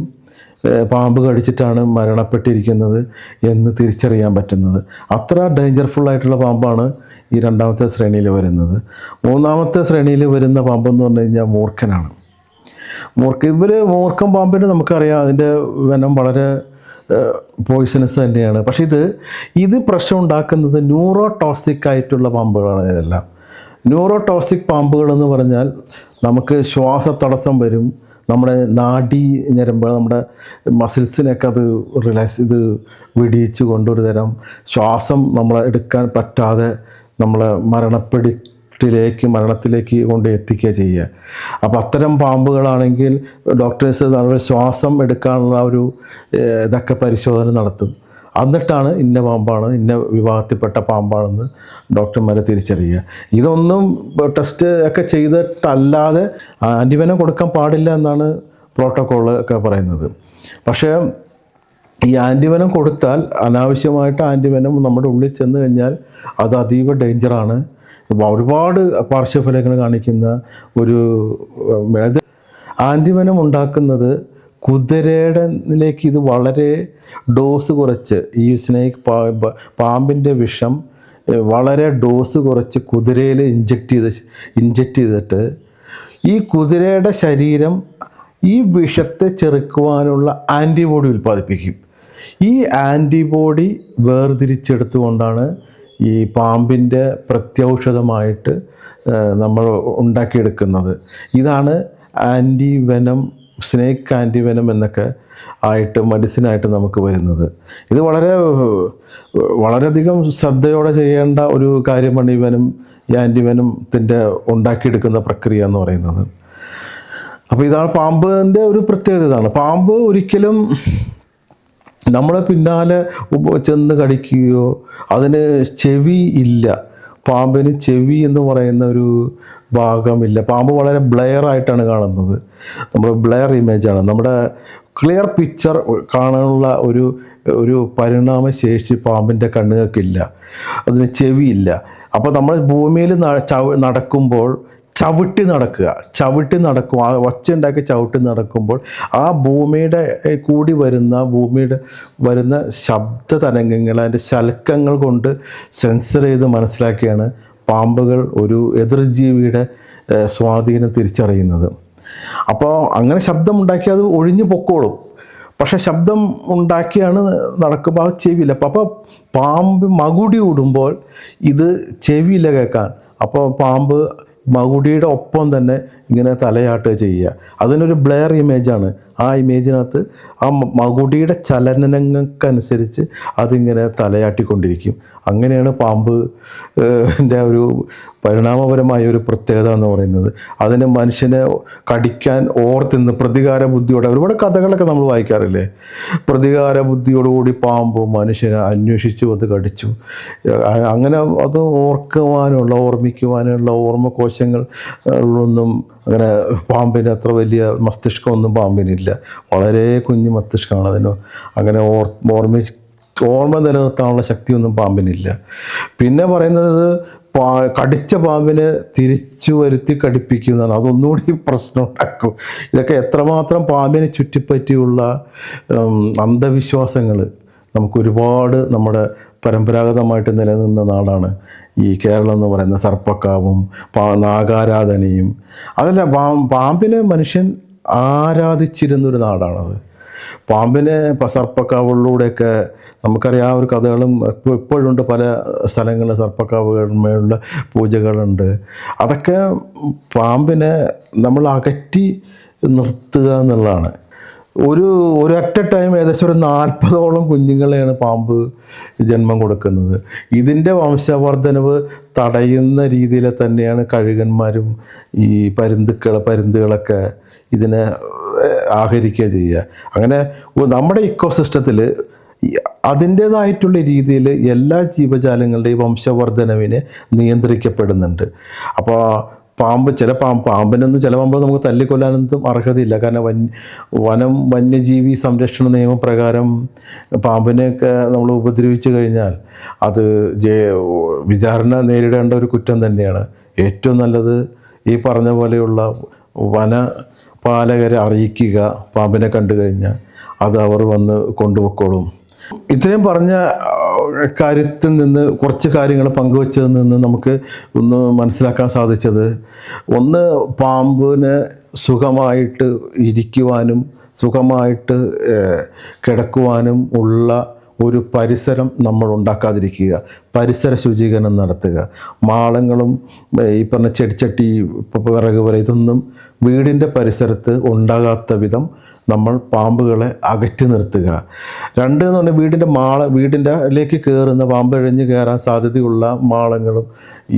S1: പാമ്പ് കടിച്ചിട്ടാണ് മരണപ്പെട്ടിരിക്കുന്നത് എന്ന് തിരിച്ചറിയാൻ പറ്റുന്നത്. അത്ര ഡേഞ്ചർഫുള്ളായിട്ടുള്ള പാമ്പാണ് ഈ രണ്ടാമത്തെ ശ്രേണിയിൽ വരുന്നത്. മൂന്നാമത്തെ ശ്രേണിയിൽ വരുന്ന പാമ്പെന്ന് പറഞ്ഞു കഴിഞ്ഞാൽ മൂർഖനാണ്. മൂർഖൻ പാമ്പിന് നമുക്കറിയാം അതിൻ്റെ വെനം വളരെ പോയിസണസ് തന്നെയാണ്. പക്ഷേ ഇത് പ്രശ്നം ഉണ്ടാക്കുന്നത് ന്യൂറോടോക്സിക് ആയിട്ടുള്ള പാമ്പുകളാണ്. ഇതെല്ലാം ന്യൂറോടോക്സിക് പാമ്പുകൾ എന്ന് പറഞ്ഞാൽ നമുക്ക് ശ്വാസതടസ്സം വരും, നമ്മുടെ നാഡീ ഞരമ്പുകൾ, നമ്മുടെ മസിൽസിനൊക്കെ അത് വെടിയിച്ച് കൊണ്ടൊരു തരം ശ്വാസം നമ്മൾ എടുക്കാൻ പറ്റാതെ നമ്മളെ മരണത്തിലേക്ക് കൊണ്ട് എത്തിക്കുക ചെയ്യുക. അപ്പോൾ അത്തരം പാമ്പുകളാണെങ്കിൽ ഡോക്ടേഴ്സ് അവരുടെ ശ്വാസം എടുക്കാനുള്ള ഒരു ഇതൊക്കെ പരിശോധന നടത്തും. എന്നിട്ടാണ് ഇന്ന പാമ്പാണ്, ഇന്ന വിഭാഗത്തിൽപ്പെട്ട പാമ്പാണെന്ന് ഡോക്ടർമാർ തിരിച്ചറിയുക. ഇതൊന്നും ടെസ്റ്റ് ഒക്കെ ചെയ്തിട്ടല്ലാതെ ആൻറ്റിവെനം കൊടുക്കാൻ പാടില്ല എന്നാണ് പ്രോട്ടോക്കോൾ ഒക്കെ പറയുന്നത്. പക്ഷേ ഈ ആൻറ്റിവെനം കൊടുത്താൽ, അനാവശ്യമായിട്ട് ആൻറ്റിവെനം നമ്മുടെ ഉള്ളിൽ ചെന്ന് കഴിഞ്ഞാൽ അത് അതീവ ഡേഞ്ചറാണ്. ഒരുപാട് പാർശ്വഫലങ്ങൾ കാണിക്കുന്ന ഒരു ആൻറ്റിവെനം ഉണ്ടാക്കുന്നത് കുതിരയിലേക്ക് ഇത് വളരെ ഡോസ് കുറച്ച്, ഈ പാമ്പിൻ്റെ വിഷം വളരെ ഡോസ് കുറച്ച് കുതിരയിൽ ഇഞ്ചക്റ്റ് ചെയ്തിട്ട് ഈ കുതിരയുടെ ശരീരം ഈ വിഷത്തെ ചെറുക്കുവാനുള്ള ആൻറ്റിബോഡി ഉൽപ്പാദിപ്പിക്കും. ഈ ആൻറ്റിബോഡി വേർതിരിച്ചെടുത്തുകൊണ്ടാണ് ഈ പാമ്പിൻ്റെ പ്രത്യൗഷധമായിട്ട് നമ്മൾ ഉണ്ടാക്കിയെടുക്കുന്നത്. ഇതാണ് ആൻറ്റിവെനം, സ്നേക്ക് ആൻറ്റിവെനം എന്നൊക്കെ ആയിട്ട് മെഡിസിനായിട്ട് നമുക്ക് വരുന്നത്. ഇത് വളരെയധികം ശ്രദ്ധയോടെ ചെയ്യേണ്ട ഒരു കാര്യമാണ് ഈ ആൻറ്റിവെനത്തിൻ്റെ ഉണ്ടാക്കിയെടുക്കുന്ന പ്രക്രിയ എന്ന് പറയുന്നത്. അപ്പോൾ ഇതാണ് പാമ്പിൻ്റെ ഒരു പ്രത്യേകത. ഇതാണ് പാമ്പ് ഒരിക്കലും നമ്മളെ പിന്നാലെ ചെന്ന് കടിക്കുകയോ, അതിന് ചെവി ഇല്ല. പാമ്പിന് ചെവി എന്ന് പറയുന്ന ഒരു ഭാഗമില്ല. പാമ്പ് വളരെ ബ്ലെയറായിട്ടാണ് കാണുന്നത്. നമ്മൾ ബ്ലെയർ ഇമേജാണ്. നമ്മുടെ ക്ലിയർ പിക്ചർ കാണാനുള്ള ഒരു പരിണാമശേഷി പാമ്പിൻ്റെ കണ്ണുകൾക്കില്ല. അതിന് ചെവിയില്ല. അപ്പോൾ നമ്മൾ ഭൂമിയിൽ നടക്കുമ്പോൾ ചവിട്ടി നടക്കും, ആ ഒച്ച ഉണ്ടാക്കി ചവിട്ടി നടക്കുമ്പോൾ ആ ഭൂമിയുടെ വരുന്ന ശബ്ദ തരംഗങ്ങൾ, അതിൻ്റെ ശലക്കങ്ങൾ കൊണ്ട് സെൻസർ ചെയ്ത് മനസ്സിലാക്കിയാണ് പാമ്പുകൾ ഒരു എതിർജീവിയുടെ സ്വാധീനം തിരിച്ചറിയുന്നത്. അപ്പോൾ അങ്ങനെ ശബ്ദം ഉണ്ടാക്കി അത് ഒഴിഞ്ഞു പൊക്കോളും. പക്ഷേ ശബ്ദം ഉണ്ടാക്കിയാണ് നടക്കുമ്പോൾ അത് ചെവിയില്ല. അപ്പോൾ പാമ്പ് മകുടി ഓടുമ്പോൾ ഇത് ചെവിയില്ല കേൾക്കാൻ. അപ്പോൾ പാമ്പ് മകുടിയുടെ ഒപ്പം തന്നെ ഇങ്ങനെ തലയാട്ടുക ചെയ്യുക. അതിനൊരു ബ്ലെയർ ഇമേജാണ്. ആ ഇമേജിനകത്ത് ആ മകുടിയുടെ ചലനങ്ങൾക്കനുസരിച്ച് അതിങ്ങനെ തലയാട്ടിക്കൊണ്ടിരിക്കും. അങ്ങനെയാണ് പാമ്പിൻ്റെ ഒരു പരിണാമപരമായ ഒരു പ്രത്യേകത എന്ന് പറയുന്നത്. അതിന് മനുഷ്യനെ കടിക്കാൻ ഓർത്തിന്ന് പ്രതികാര ബുദ്ധിയോടെ, ഒരുപാട് കഥകളൊക്കെ നമ്മൾ വായിക്കാറില്ലേ, പ്രതികാര ബുദ്ധിയോടുകൂടി പാമ്പ് മനുഷ്യനെ അന്വേഷിച്ചു അത് കടിച്ചു. അങ്ങനെ അത് ഓർമ്മിക്കുവാനുള്ള ഓർമ്മകോശങ്ങൾ ഒന്നും അങ്ങനെ പാമ്പിന് അത്ര വലിയ മസ്തിഷ്കമൊന്നും പാമ്പിനില്ല. വളരെ കുഞ്ഞു മസ്തിഷ്കമാണ് അതിന്. അങ്ങനെ ഓർമ്മ നിലനിർത്താനുള്ള ശക്തിയൊന്നും പാമ്പിനില്ല. പിന്നെ പറയുന്നത് കടിച്ച പാമ്പിനെ തിരിച്ചു വരുത്തി കടിപ്പിക്കുന്നതാണ്. അതൊന്നുകൂടി പ്രശ്നം ഉണ്ടാക്കും. ഇതൊക്കെ എത്രമാത്രം പാമ്പിനെ ചുറ്റിപ്പറ്റിയുള്ള അന്ധവിശ്വാസങ്ങൾ നമുക്കൊരുപാട് നമ്മുടെ പരമ്പരാഗതമായിട്ട് നിലനിന്ന നാടാണ് ഈ കേരളം എന്ന് പറയുന്ന. സർപ്പക്കാവും നാഗാരാധനയും അതല്ല, പാമ്പിനെ മനുഷ്യൻ ആരാധിച്ചിരുന്നൊരു നാടാണത്. പാമ്പിനെ സർപ്പക്കാവുകളിലൂടെയൊക്കെ നമുക്കറിയാം. ഒരു കഥകളും ഇപ്പോഴുണ്ട്. പല സ്ഥലങ്ങളിൽ സർപ്പക്കാവുകളിലുള്ള പൂജകളുണ്ട്. അതൊക്കെ പാമ്പിനെ നമ്മൾ അകറ്റി നിർത്തുക എന്നുള്ളതാണ്. ഒരൊറ്റ ടൈം ഏകദേശം ഒരു 40ഓളം കുഞ്ഞുങ്ങളെയാണ് പാമ്പ് ജന്മം കൊടുക്കുന്നത്. ഇതിൻ്റെ വംശവർദ്ധനവ് തടയുന്ന രീതിയിൽ തന്നെയാണ് കഴുകന്മാരും ഈ പരുന്തുകളൊക്കെ ഇതിനെ ആഹരിക്കുക ചെയ്യുക. അങ്ങനെ നമ്മുടെ ഇക്കോസിസ്റ്റത്തിൽ അതിൻ്റേതായിട്ടുള്ള രീതിയിൽ എല്ലാ ജീവജാലങ്ങളുടെയും വംശവർദ്ധനവിനെ നിയന്ത്രിക്കപ്പെടുന്നുണ്ട്. അപ്പോൾ പാമ്പിനൊന്നും ചില പാമ്പുകൾ നമുക്ക് തല്ലിക്കൊല്ലാനൊന്നും അർഹതയില്ല. കാരണം വന്യജീവി സംരക്ഷണ നിയമപ്രകാരം പാമ്പിനെയൊക്കെ നമ്മൾ ഉപദ്രവിച്ചു കഴിഞ്ഞാൽ അത് വിചാരണ നേരിടേണ്ട ഒരു കുറ്റം തന്നെയാണ്. ഏറ്റവും നല്ലത് ഈ പറഞ്ഞ പോലെയുള്ള വനപാലകരെ അറിയിക്കുക. പാമ്പിനെ കണ്ടു കഴിഞ്ഞാൽ അത് അവർ വന്ന് കൊണ്ടുപോയിക്കോളും. ഇത്രയും പറഞ്ഞ കാര്യത്തിൽ നിന്ന് കുറച്ച് കാര്യങ്ങൾ പങ്കുവച്ചതിൽ നിന്ന് നമുക്ക് ഒന്ന് മനസ്സിലാക്കാൻ സാധിച്ചത്, ഒന്ന്, പാമ്പിന് സുഖമായിട്ട് ഇരിക്കുവാനും സുഖമായിട്ട് കിടക്കുവാനും ഉള്ള ഒരു പരിസരം നമ്മൾ ഉണ്ടാക്കാതിരിക്കുക, പരിസര ശുചീകരണം നടത്തുക. മാളങ്ങളും ഈ പറഞ്ഞ ചെടിച്ചട്ടി, വിറക് പോലെ ഇതൊന്നും വീടിൻ്റെ പരിസരത്ത് ഉണ്ടാകാത്ത വിധം നമ്മൾ പാമ്പുകളെ അകറ്റി നിർത്തുക. രണ്ട് എന്ന് പറഞ്ഞാൽ വീടിൻ്റെലേക്ക് കയറുന്ന പാമ്പ് ഇഴഞ്ഞ് കയറാൻ സാധ്യതയുള്ള മാളങ്ങളും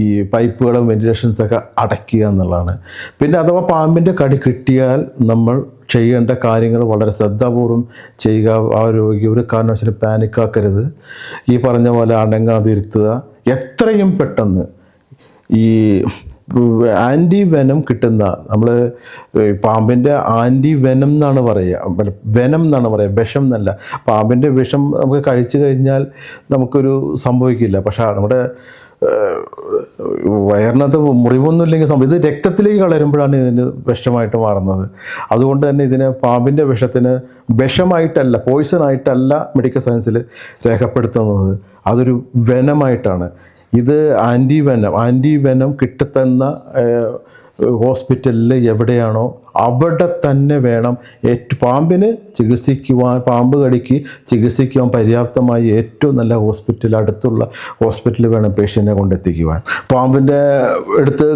S1: ഈ പൈപ്പുകളും വെന്റിലേഷൻസൊക്കെ അടയ്ക്കുക എന്നുള്ളതാണ്. പിന്നെ അഥവാ പാമ്പിൻ്റെ കടി കിട്ടിയാൽ നമ്മൾ ചെയ്യേണ്ട കാര്യങ്ങൾ വളരെ ശ്രദ്ധാപൂർവം ചെയ്യുക. ആ രോഗി ഒരു കാരണവശാലും പാനിക്കാക്കരുത്. ഈ പറഞ്ഞ പോലെ അടങ്ങാതിരുത്തുക. എത്രയും പെട്ടെന്ന് ഈ ആൻറ്റി വെനം കിട്ടുന്ന, നമ്മൾ പാമ്പിൻ്റെ ആൻറ്റി വെനം എന്നാണ് പറയുക, വെനം എന്നാണ് പറയുക, വിഷം എന്നല്ല. പാമ്പിൻ്റെ വിഷം നമുക്ക് കഴിച്ചു കഴിഞ്ഞാൽ നമുക്കൊരു സംഭവിക്കില്ല, പക്ഷേ നമ്മുടെ വയറിനകത്ത് മുറിവൊന്നും ഇല്ലെങ്കിൽ ഇത് രക്തത്തിലേക്ക് കളരുമ്പോഴാണ് ഇതിന് വിഷമായിട്ട് മാറുന്നത്. അതുകൊണ്ട് തന്നെ ഇതിനെ പാമ്പിൻ്റെ വിഷത്തിന് വിഷമായിട്ടല്ല, പോയിസണായിട്ടല്ല മെഡിക്കൽ സയൻസിൽ രേഖപ്പെടുത്തുന്നത്, അതൊരു വെനമായിട്ടാണ്. ഇത് ആൻറ്റി വെനം കിട്ടുന്ന ഹോസ്പിറ്റലിൽ എവിടെയാണോ അവിടെ തന്നെ വേണം പാമ്പിന് ചികിത്സിക്കുവാൻ, പാമ്പ് കടിക്ക് ചികിത്സിക്കുവാൻ പര്യാപ്തമായി ഏറ്റവും നല്ല ഹോസ്പിറ്റൽ, അടുത്തുള്ള ഹോസ്പിറ്റലിൽ വേണം പേഷ്യൻറ്റിനെ കൊണ്ടെത്തിക്കുവാൻ. പാമ്പിൻ്റെ അടുത്ത്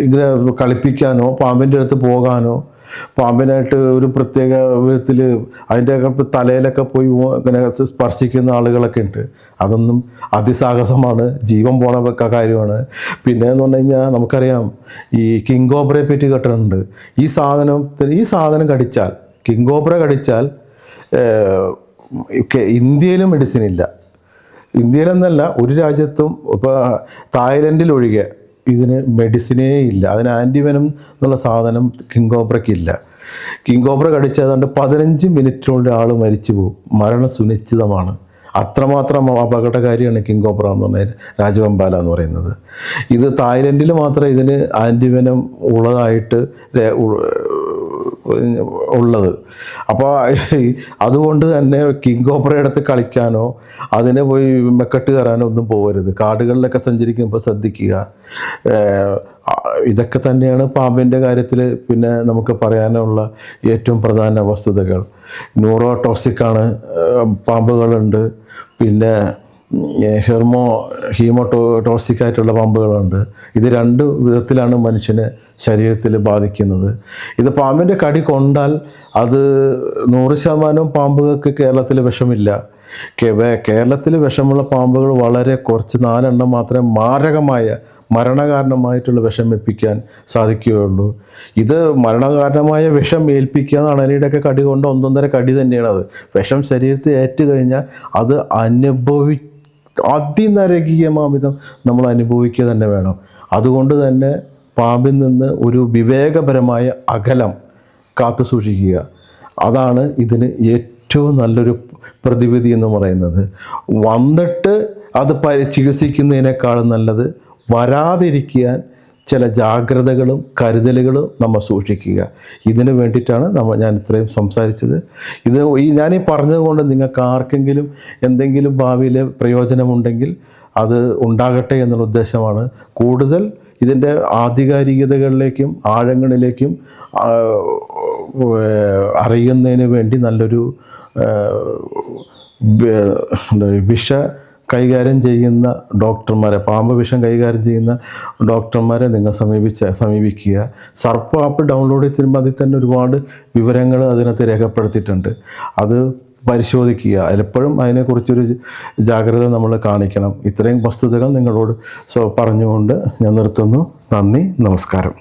S1: ഇങ്ങനെ കളിപ്പിക്കാനോ പാമ്പിൻ്റെ അടുത്ത് പോകാനോ, പാമ്പിനായിട്ട് ഒരു പ്രത്യേക വിധത്തിൽ അതിൻ്റെയൊക്കെ തലയിലൊക്കെ പോയി ഇങ്ങനെ സ്പർശിക്കുന്ന ആളുകളൊക്കെ ഉണ്ട്. അതൊന്നും അതിസാഹസമാണ്, ജീവൻ പോണ കാര്യമാണ്. പിന്നെ എന്ന് പറഞ്ഞു കഴിഞ്ഞാൽ നമുക്കറിയാം, ഈ കിങ് കോബ്രയെ പറ്റി കേട്ടിട്ടുണ്ട്. ഈ സാധനം കടിച്ചാൽ, കിങ് കോബ്ര കടിച്ചാൽ ഇന്ത്യയിലും മെഡിസിൻ ഇല്ല. ഇന്ത്യയിലെന്നല്ല, ഒരു രാജ്യത്തും, ഇപ്പോൾ തായ്ലൻഡിൽ ഒഴികെ ഇതിന് മെഡിസിനേ ഇല്ല. അതിന് ആൻറ്റിവെനം എന്നുള്ള സാധനം കിങ് കോബ്രയ്ക്കില്ല. കിങ് കോബ്ര കടിച്ചതാണ്ട് 15 മിനിറ്റിനുള്ളിൽ ആൾ മരിച്ചു പോകും, മരണം സുനിശ്ചിതമാണ്. അത്രമാത്രം അപകടകാരിയാണ് കിങ് കോബ്ര എന്ന് പറഞ്ഞാൽ, രാജവെമ്പാല എന്ന് പറയുന്നത്. ഇത് തായ്ലൻഡിൽ മാത്രമേ ഇതിന് ആൻറ്റിവെനം ഉള്ളതായിട്ട് ഉള്ളത്. അപ്പോൾ അതുകൊണ്ട് തന്നെ കിങ് കോബ്രയുടെ അടുത്ത് കളിക്കാനോ അതിനെ പോയി മെക്കെട്ട് കയറാനോ ഒന്നും പോകരുത്. കാടുകളിലൊക്കെ സഞ്ചരിക്കുമ്പോൾ ശ്രദ്ധിക്കുക. ഇതൊക്കെ തന്നെയാണ് പാമ്പിൻ്റെ കാര്യത്തിൽ പിന്നെ നമുക്ക് പറയാനുള്ള ഏറ്റവും പ്രധാന വസ്തുതകൾ. ന്യൂറോടോക്സിക്കാണ് പാമ്പുകളുണ്ട്, പിന്നെ ഹീമോടോക്സിക് ആയിട്ടുള്ള പാമ്പുകളുണ്ട്. ഇത് 2 വിധത്തിലാണ് മനുഷ്യനെ ശരീരത്തിൽ ബാധിക്കുന്നത്. ഇത് പാമ്പിൻ്റെ കടി കൊണ്ടാൽ അത് 100% പാമ്പുകൾക്ക് കേരളത്തിൽ വിഷമില്ല. കേരളത്തിൽ വിഷമുള്ള പാമ്പുകൾ വളരെ കുറച്ച് 4 എണ്ണം മാത്രമേ മാരകമായ മരണകാരണമായിട്ടുള്ള വിഷം ഏൽപ്പിക്കാൻ സാധിക്കുകയുള്ളൂ. ഇത് മരണകാരണമായ വിഷം ഏൽപ്പിക്കുക എന്ന് അണലിയുടെയൊക്കെ കടി കൊണ്ട് 1.5 കടി തന്നെയാണ്. അത് വിഷം ശരീരത്തിൽ ഏറ്റുകഴിഞ്ഞാൽ അത് അതിനരകീയമാവിധം നമ്മൾ അനുഭവിക്കുക തന്നെ വേണം. അതുകൊണ്ട് തന്നെ പാമ്പിൽ നിന്ന് ഒരു വിവേകപരമായ അകലം കാത്തു സൂക്ഷിക്കുക. അതാണ് ഇതിന് ഏറ്റവും നല്ലൊരു പ്രതിവിധി എന്ന് പറയുന്നത്. വന്നിട്ട് അത് ചികിത്സിക്കുന്നതിനേക്കാളും നല്ലത് വരാതിരിക്കാൻ ചില ജാഗ്രതകളും കരുതലുകളും നമ്മൾ സൂക്ഷിക്കുക. ഇതിന് വേണ്ടിയിട്ടാണ് ഞാൻ ഇത്രയും സംസാരിച്ചത്. ഞാനീ പറഞ്ഞതുകൊണ്ട് നിങ്ങൾക്ക് ആർക്കെങ്കിലും എന്തെങ്കിലും ഭാവിയിൽ പ്രയോജനമുണ്ടെങ്കിൽ അത് ഉണ്ടാകട്ടെ എന്നുള്ള ഉദ്ദേശമാണ്. കൂടുതൽ ഇതിൻ്റെ ആധികാരികതകളിലേക്കും ആഴങ്ങളിലേക്കും അറിയുന്നതിന് വേണ്ടി നല്ലൊരു വിഷ കൈകാര്യം ചെയ്യുന്ന ഡോക്ടർമാരെ, പാമ്പ് വിഷം കൈകാര്യം ചെയ്യുന്ന ഡോക്ടർമാരെ നിങ്ങൾ സമീപിക്കുക. സർപ്പ ആപ്പ് ഡൗൺലോഡ് ചെയ്തിരുമ്പോൾ അതിൽ തന്നെ ഒരുപാട് വിവരങ്ങൾ അതിനകത്ത് രേഖപ്പെടുത്തിയിട്ടുണ്ട്. അത് പരിശോധിക്കുക. എപ്പോഴും അതിനെക്കുറിച്ചൊരു ജാഗ്രത നമ്മൾ കാണിക്കണം. ഇത്രയും വസ്തുതകൾ നിങ്ങളോട് പറഞ്ഞുകൊണ്ട് ഞാൻ നിർത്തുന്നു. നന്ദി, നമസ്കാരം.